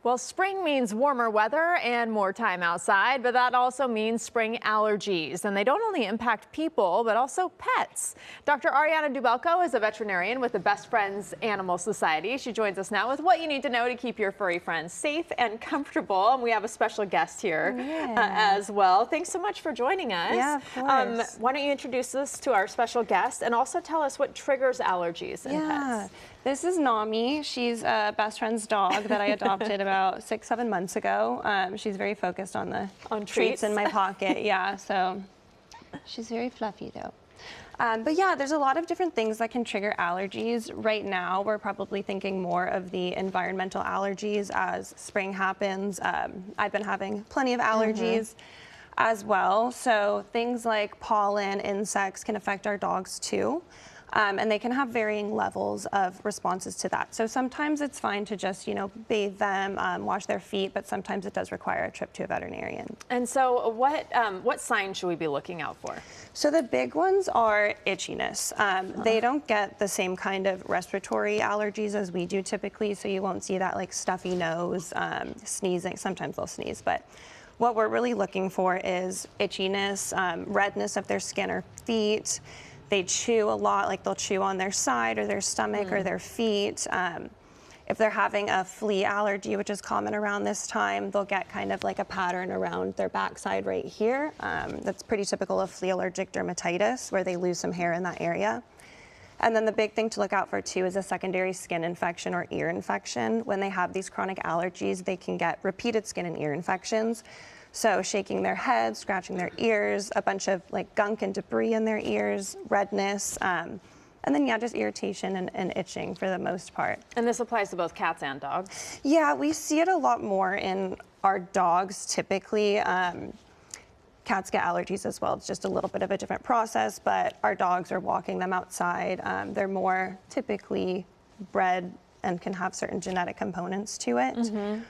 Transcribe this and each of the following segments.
Well, spring means warmer weather and more time outside, but that also means spring allergies. And they don't only impact people, but also pets. Dr. Ariana Dubelko is a veterinarian with the Best Friends Animal Society. She joins us now with what you need to know to keep your furry friends safe and comfortable. And we have a special guest here as well. Thanks so much for joining us. Yeah, of course. Why don't you introduce us to our special guest and also tell us what triggers allergies in pets? This is Nami. She's a Best Friend's dog that I adopted about 6-7 months ago. She's very focused on the treats in my pocket. Yeah, so she's very fluffy though. But yeah, there's a lot of different things that can trigger allergies. Right now, we're probably thinking more of the environmental allergies as spring happens. I've been having plenty of allergies as well. So things like pollen, insects can affect our dogs too. And they can have varying levels of responses to that. So sometimes it's fine to just, bathe them, wash their feet, but sometimes it does require a trip to a veterinarian. And so what signs should we be looking out for? So the big ones are itchiness. They don't get the same kind of respiratory allergies as we do typically, so you won't see that like stuffy nose, sneezing. Sometimes they'll sneeze, but what we're really looking for is itchiness, redness of their skin or feet. They chew a lot, like they'll chew on their side or their stomach or their feet. If they're having a flea allergy, which is common around this time, they'll get kind of like a pattern around their backside right here. That's pretty typical of flea allergic dermatitis, where they lose some hair in that area. And then the big thing to look out for too is a secondary skin infection or ear infection. When they have these chronic allergies, they can get repeated skin and ear infections. So shaking their head, scratching their ears, a bunch of like gunk and debris in their ears, redness, and then just irritation and itching for the most part. And this applies to both cats and dogs? Yeah, we see it a lot more in our dogs typically. Cats get allergies as well. It's just a little bit of a different process, but our dogs are walking them outside. They're more typically bred and can have certain genetic components to it.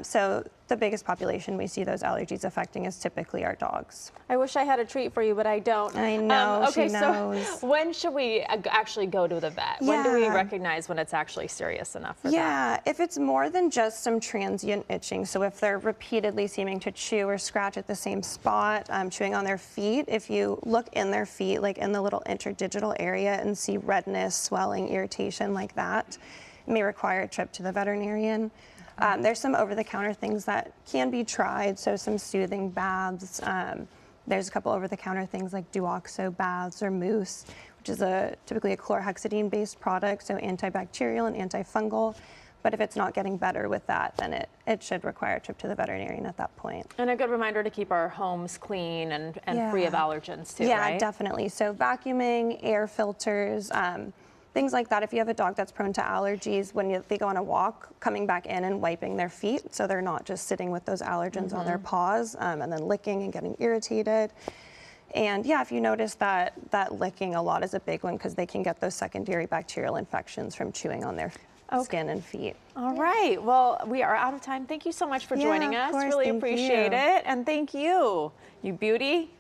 So the biggest population we see those allergies affecting is typically our dogs. I wish I had a treat for you, but I don't. I know, okay, she knows. So when should we actually go to the vet? When do we recognize when it's actually serious enough for that? Yeah, if it's more than just some transient itching, so if they're repeatedly seeming to chew or scratch at the same spot, chewing on their feet, if you look in their feet, like in the little interdigital area and see redness, swelling, irritation like that, it may require a trip to the veterinarian. There's some over-the-counter things that can be tried, so some soothing baths. There's a couple over-the-counter things like Duoxo baths or mousse, which is typically a chlorhexidine-based product, so antibacterial and antifungal. But if it's not getting better with that, then it should require a trip to the veterinarian at that point. And a good reminder to keep our homes clean and free of allergens too, yeah, right? Yeah, definitely. So vacuuming, air filters, things like that. If you have a dog that's prone to allergies, when they go on a walk, coming back in and wiping their feet so they're not just sitting with those allergens on their paws and then licking and getting irritated. And yeah, if you notice that licking a lot is a big one because they can get those secondary bacterial infections from chewing on their skin and feet. All right. Well, we are out of time. Thank you so much for joining us. Really appreciate it. And thank you, you beauty.